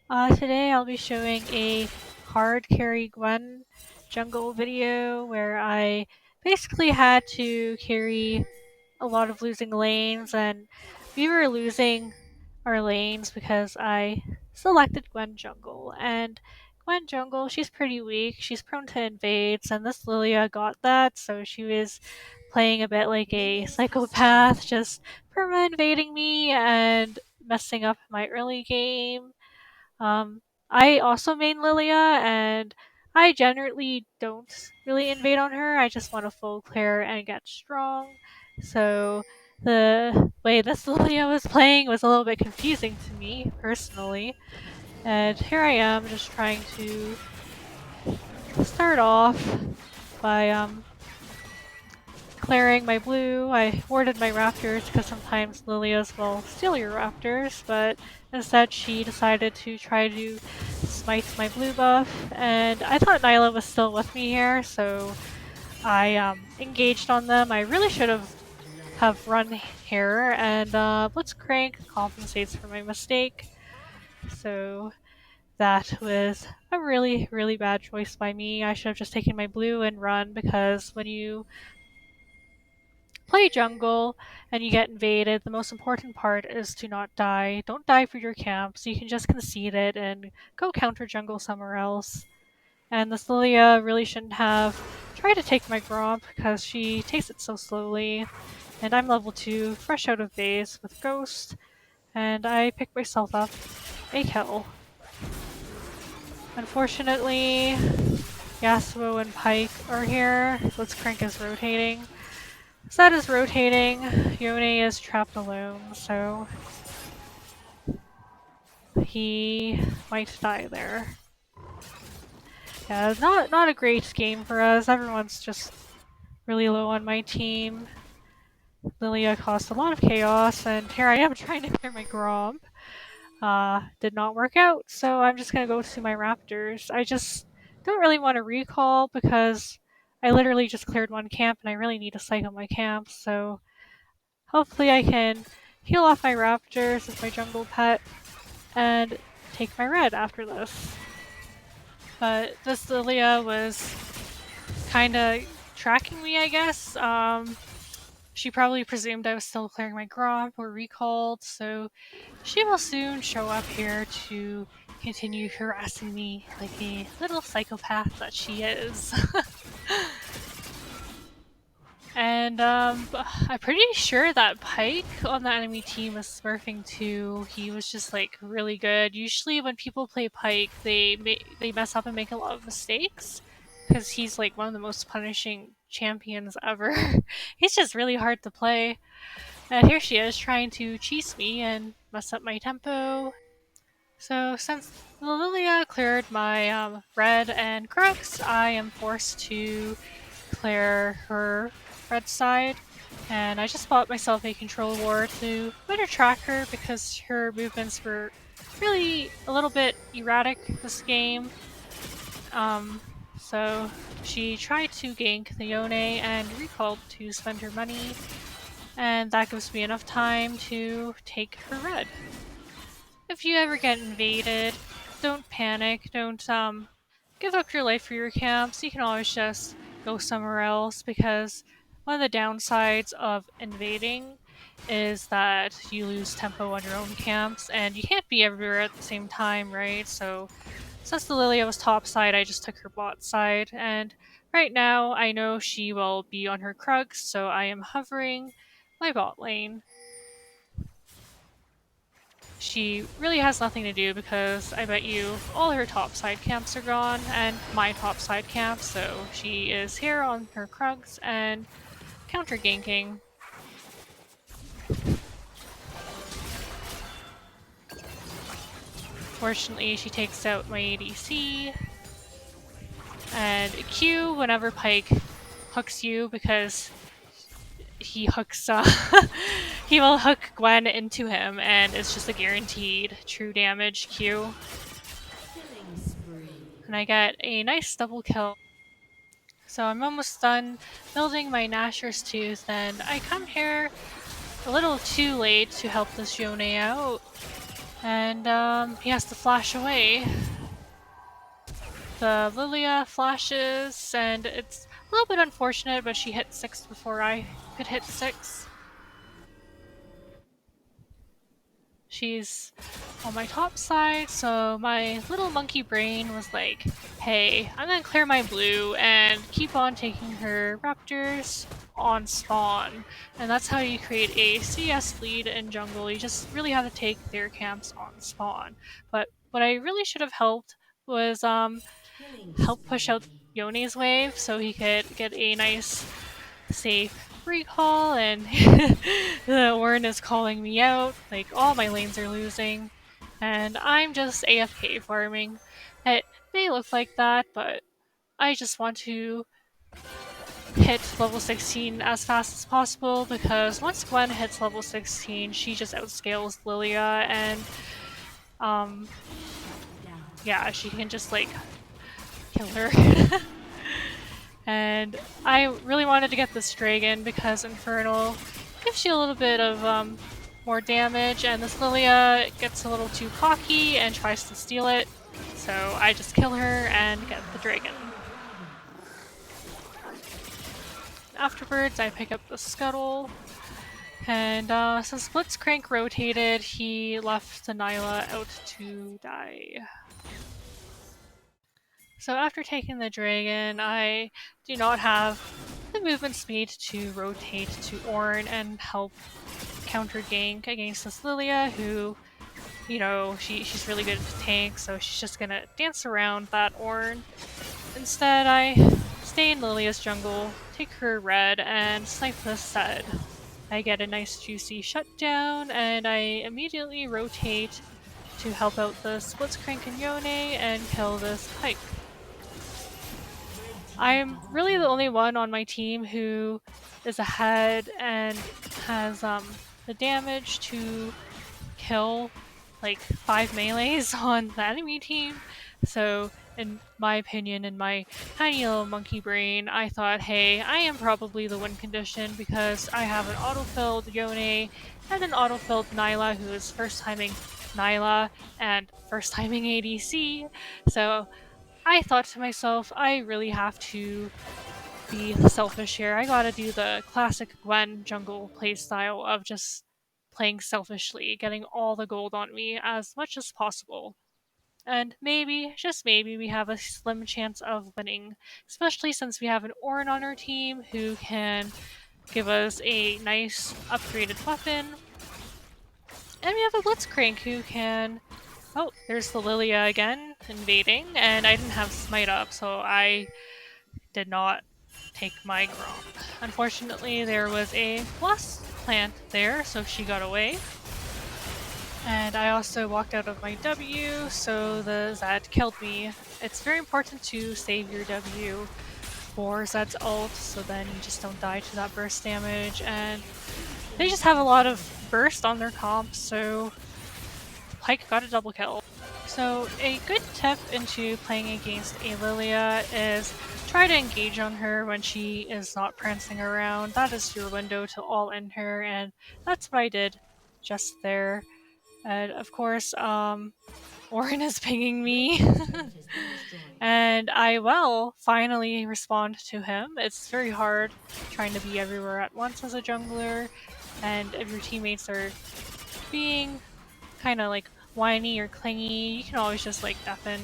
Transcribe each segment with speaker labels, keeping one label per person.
Speaker 1: Today I'll be showing a hard carry Gwen jungle video where I basically had to carry a lot of losing lanes, and we were losing our lanes because I selected Gwen jungle. And Gwen jungle, she's pretty weak, she's prone to invades, and this Lillia got that, so she was playing a bit like a psychopath, just perma invading me and messing up my early game. um, I also main Lillia, and I generally don't really invade on her. I just want to full clear and get strong. So the way this Lillia was playing was a little bit confusing to me personally. And here I am just trying to start off by clearing my blue. I warded my raptors because sometimes Lilias will steal your raptors, but instead she decided to try to smite my blue buff, and I thought Nyla was still with me here, so I engaged on them. I really should have run here, and Blitzcrank compensates for my mistake. So that was a really bad choice by me. I should have just taken my blue and run, because when you play jungle and you get invaded, the most important part is to not die. Don't die for your camp, so you can just concede it and go counter jungle somewhere else. And this Lillia really shouldn't have tried to take my Gromp because she takes it so slowly. And I'm level 2, fresh out of base with Ghost, and I pick myself up a kill. Unfortunately, Yasuo and Pyke are here. Blitzcrank is rotating. Zed is rotating, Yone is trapped alone, so he might die there. Yeah, not a great game for us. Everyone's just really low on my team. Lillia caused a lot of chaos, and here I am trying to clear my Gromp. Did not work out, so I'm just gonna go to my Raptors. I just don't really want to recall because I literally just cleared one camp and I really need to cycle my camp, so hopefully I can heal off my raptors with my jungle pet and take my red after this. But this Lillia was kinda tracking me, I guess. She probably presumed I was still clearing my Gromp or recalled, so she will soon show up here to continue harassing me like a little psychopath that she is. And I'm pretty sure that Pyke on the enemy team was smurfing too. He was just like really good. Usually when people play Pyke, they mess up and make a lot of mistakes because he's like one of the most punishing champions ever. He's just really hard to play. And here she is trying to cheese me and mess up my tempo. So since Lillia cleared my red and crux, I am forced to clear her red side, and I just bought myself a control ward to better track her because her movements were really a little bit erratic this game. So she tried to gank the Yone and recalled to spend her money, and that gives me enough time to take her red. If you ever get invaded, don't panic, don't give up your life for your camps. You can always just go somewhere else, because one of the downsides of invading is that you lose tempo on your own camps and you can't be everywhere at the same time, right? So since the Lillia was top side, I just took her bot side, and right now I know she will be on her Krugs, so I am hovering my bot lane. She really has nothing to do because I bet you all her top side camps are gone and my top side camp, so she is here on her Krugs and counter ganking. Fortunately, she takes out my ADC. And Q whenever Pyke hooks you, because he hooks he will hook Gwen into him, and it's just a guaranteed true damage Q. And I get a nice double kill. So I'm almost done building my Nashor's Tooth, and I come here a little too late to help this Yone out. And he has to flash away. The Lillia flashes, and it's a little bit unfortunate, but she hit 6 before I could hit 6. She's on my top side, so my little monkey brain was like, hey, I'm gonna clear my blue and keep on taking her raptors on spawn. And that's how you create a CS lead in jungle. You just really have to take their camps on spawn. But what I really should have helped was help push out Yone's wave so he could get a nice safe recall, and the Ornn is calling me out, like all my lanes are losing, and I'm just AFK farming. It may look like that, but I just want to hit level 16 as fast as possible, because once Gwen hits level 16, she just outscales Lillia, and yeah, she can just like kill her. And I really wanted to get this dragon because Infernal gives you a little bit of more damage, and this Lillia gets a little too cocky and tries to steal it, so I just kill her and get the dragon. Afterwards, I pick up the scuttle, and since Blitzcrank rotated, he left the Nyla out to die. So after taking the dragon, I do not have the movement speed to rotate to Ornn and help counter gank against this Lillia, who, you know, she's really good at the tank, so she's just gonna dance around that Ornn. Instead, I stay in Lilia's jungle, take her red, and snipe this Zed. I get a nice juicy shutdown, and I immediately rotate to help out the Blitzcrank and Yone and kill this Pike. I'm really the only one on my team who is ahead and has the damage to kill like 5 melees on the enemy team. So in my opinion, in my tiny little monkey brain, I thought, hey, I am probably the win condition because I have an autofilled Yone and an autofilled Nyla who is first timing Nyla and first timing ADC. So I thought to myself, I really have to be selfish here. I gotta do the classic Gwen jungle playstyle of just playing selfishly, getting all the gold on me as much as possible. And maybe, just maybe, we have a slim chance of winning, especially since we have an Ornn on our team who can give us a nice upgraded weapon. And we have a Blitzcrank who can... Oh, there's the Lillia again, invading, and I didn't have Smite up, so I did not take my Gromp. Unfortunately, there was a Blast Plant there, so she got away. And I also walked out of my W, so the Zed killed me. It's very important to save your W for Zed's ult, so then you just don't die to that burst damage, and they just have a lot of burst on their comp, so Pike got a double kill. So a good tip into playing against a Lillia is try to engage on her when she is not prancing around. That is your window to all in her, and that's what I did just there. And of course, Ornn is pinging me. And I will finally respond to him. It's very hard trying to be everywhere at once as a jungler, and if your teammates are being kind of like whiny or clingy, you can always just like deafen.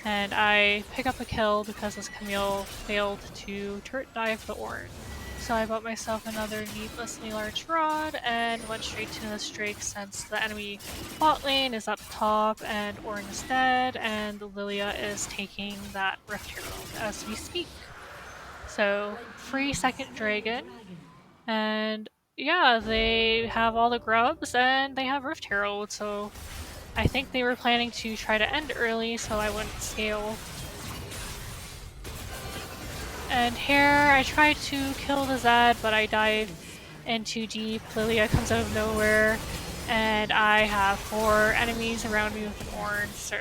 Speaker 1: And I pick up a kill because this Camille failed to turret dive the Ornn. So I bought myself another needlessly large rod and went straight to this Drake since the enemy bot lane is up top and Ornn is dead and Lillia is taking that Rift Herald as we speak. So free second dragon, and yeah, they have all the grubs and they have Rift Herald, so I think they were planning to try to end early so I wouldn't scale. And here I tried to kill the Zed, but I dive in too deep. Lillia comes out of nowhere, and I have 4 enemies around me with an Ornn, so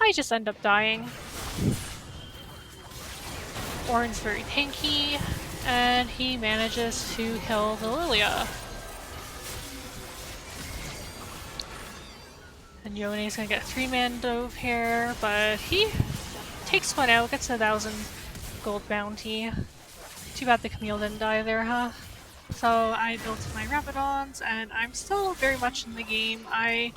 Speaker 1: I just end up dying. Ornn's very tanky, and he manages to kill the Lillia. And Yone's gonna get 3-man dove here, but he takes one out, gets a 1,000 gold bounty. Too bad the Camille didn't die there, huh? So I built my Rabadons, and I'm still very much in the game. I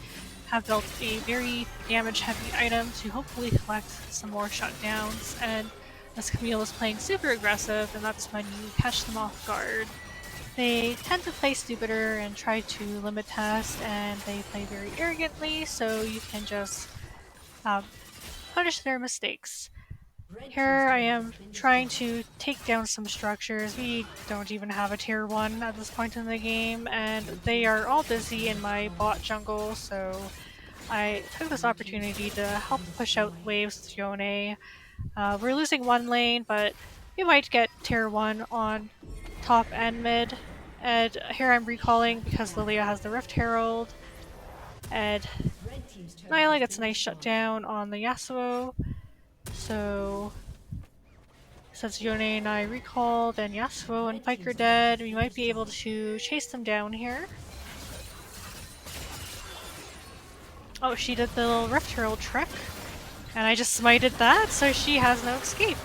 Speaker 1: have built a very damage-heavy item to hopefully collect some more shutdowns, and this Camille is playing super aggressive, and that's when you catch them off guard. They tend to play stupider and try to limit test, and they play very arrogantly, so you can just punish their mistakes. Here I am trying to take down some structures. We don't even have a tier 1 at this point in the game, and they are all busy in my bot jungle, so I took this opportunity to help push out waves with Yone. We're losing one lane, but we might get tier 1 on top and mid. And here I'm recalling because Lillia has the Rift Herald, and Nyla gets a nice shutdown on the Yasuo. So since Yone and I recalled and Yasuo and Pyke are dead, we might be able to chase them down here. Oh, she did the little Rift Herald trick, and I just smited that, so she has no escape.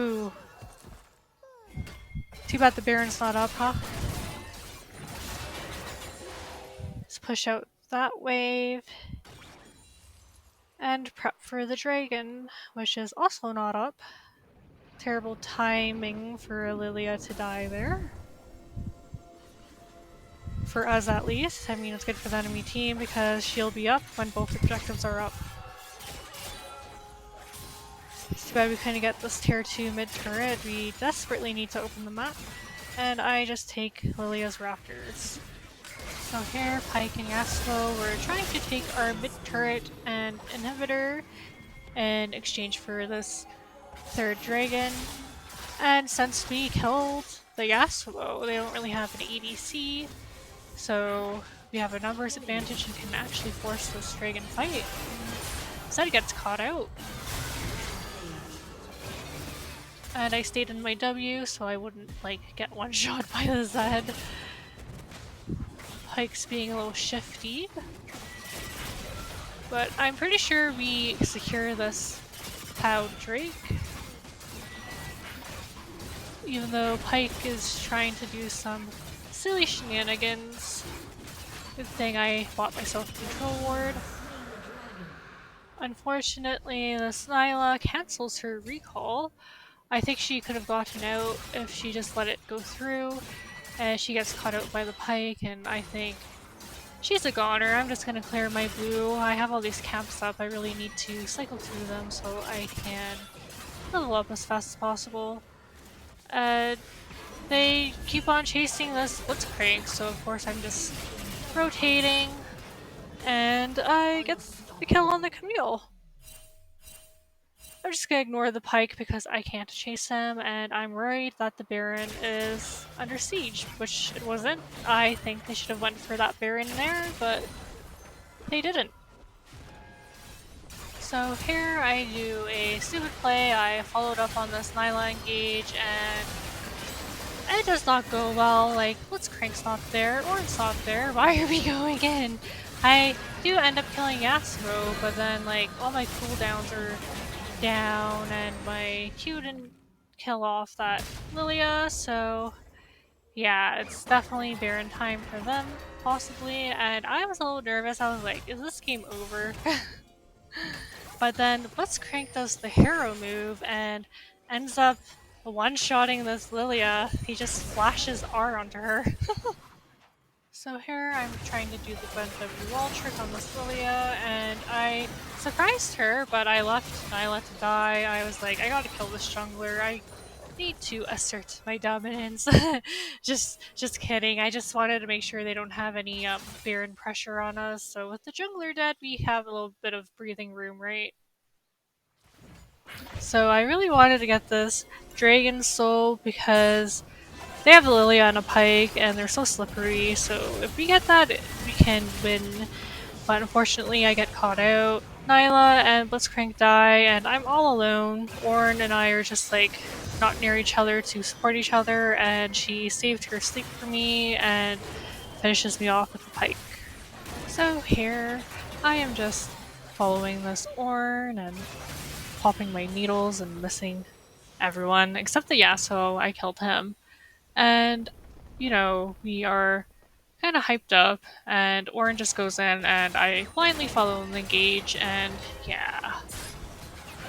Speaker 1: Ooh. Too bad the Baron's not up, huh? Let's push out that wave. And prep for the dragon, which is also not up. Terrible timing for Lillia to die there. For us at least. I mean, it's good for the enemy team because she'll be up when both objectives are up. It's too bad we couldn't get this tier 2 mid turret. We desperately need to open the map. And I just take Lilia's Raptors. So here, Pyke and Yasuo, we're trying to take our mid turret and inhibitor in exchange for this third dragon. And since we killed the Yasuo, they don't really have an ADC, so we have a numbers advantage and can actually force this dragon fight. Zed gets caught out. And I stayed in my W so I wouldn't get one shot by the Zed. Pyke's being a little shifty. But I'm pretty sure we secure this Cloud Drake. Even though Pyke is trying to do some silly shenanigans. Good thing I bought myself a control ward. Unfortunately, this Nyla cancels her recall. I think she could have gotten out if she just let it go through. And she gets caught out by the Pyke, and I think she's a goner. I'm just gonna clear my blue. I have all these camps up. I really need to cycle through them so I can level up as fast as possible. They keep on chasing this Blitzcrank, so of course I'm just rotating, and I get the kill on the Camille. I'm just gonna ignore the Pyke because I can't chase him, and I'm worried that the Baron is under siege, which it wasn't. I think they should have went for that Baron there, but they didn't. So here I do a stupid play. I followed up on this Nyla engage, and it does not go well. Blitzcrank's not there, Ornn's not there. Why are we going in? I do end up killing Yasuo, but then all my cooldowns are down, and my Q didn't kill off that Lillia, so yeah, it's definitely Baron time for them, possibly, and I was a little nervous. I was like, is this game over? But then Blitzcrank does the hero move and ends up one-shotting this Lillia. He just flashes R onto her. So here I'm trying to do the Gwen W wall trick on this Lillia, and I surprised her, but I left Nyla to die. I was like, I gotta kill this jungler. I need to assert my dominance. just kidding. I just wanted to make sure they don't have any Baron pressure on us. So with the jungler dead, we have a little bit of breathing room, right? So I really wanted to get this Dragon Soul because they have a Lillia and a Pyke, and they're so slippery, so if we get that, we can win. But unfortunately, I get caught out. Nyla and Blitzcrank die, and I'm all alone. Ornn and I are just not near each other to support each other, and she saved her sleep for me and finishes me off with the Pyke.
Speaker 2: So here, I am just following this Ornn and popping my needles and missing everyone except the Yasuo. I killed him. And, we are kind of hyped up, and Ornn just goes in, and I blindly follow and engage, and yeah.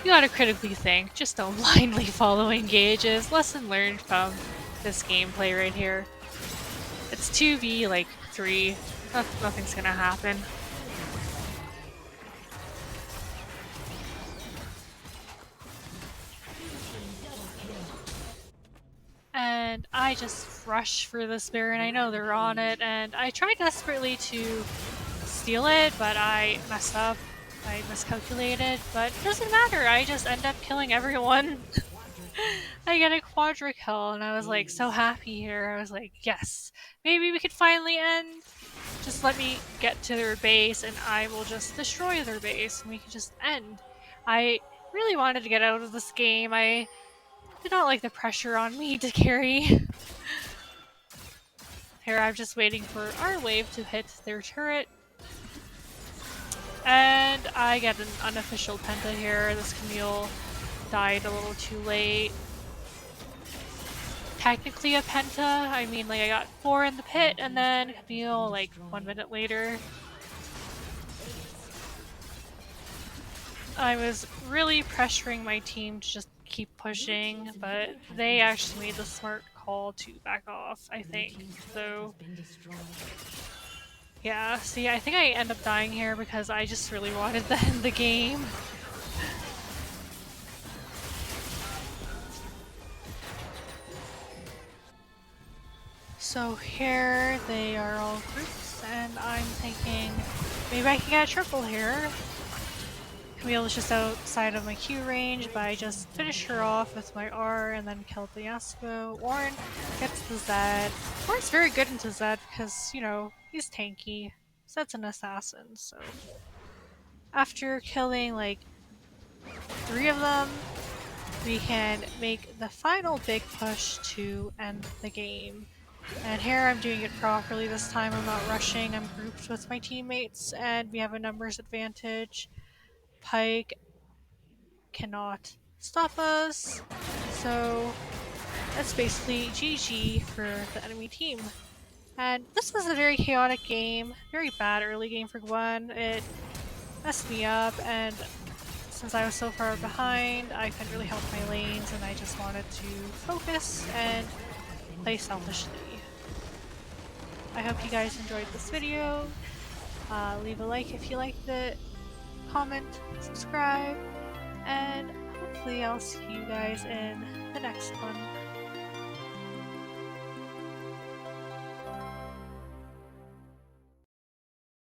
Speaker 2: You gotta critically think, just don't blindly follow engages. Lesson learned from this gameplay right here. It's 2v, like, 3. Nothing's gonna happen. And I just rush for this bear, and I know they're on it, and I try desperately to steal it, but I messed up. I miscalculated, but it doesn't matter. I just end up killing everyone. I get a quadra kill, and I was like so happy here. I was like, yes, maybe we could finally end. Just let me get to their base, and I will just destroy their base, and we can just end. I really wanted to get out of this game. I did not like the pressure on me to carry. Here, I'm just waiting for our wave to hit their turret. And I get an unofficial penta here. This Camille died a little too late. Technically a penta. I mean, like, I got 4 in the pit, and then Camille, like, 1 minute later. I was really pressuring my team to just keep pushing, but they actually made the smart call to back off, I think. So, yeah, see, I think I end up dying here because I just really wanted to end the game. So here they are all groups, and I'm thinking maybe I can get a triple here. Camille is just outside of my Q range, but I just finish her off with my R and then killed the Yasuo. Ornn gets the Zed. Ornn's very good into Zed because, he's tanky. Zed's an assassin, so. After killing like 3 of them, we can make the final big push to end the game. And here I'm doing it properly this time. I'm not rushing. I'm grouped with my teammates, and we have a numbers advantage. Pike cannot stop us, so that's basically GG for the enemy team. And this was a very chaotic game, very bad early game for Gwen. It messed me up, and since I was so far behind, I couldn't really help my lanes, and I just wanted to focus and play selfishly. I hope you guys enjoyed this video. Leave a like if you liked it, comment, subscribe, and hopefully I'll see you guys in the next one.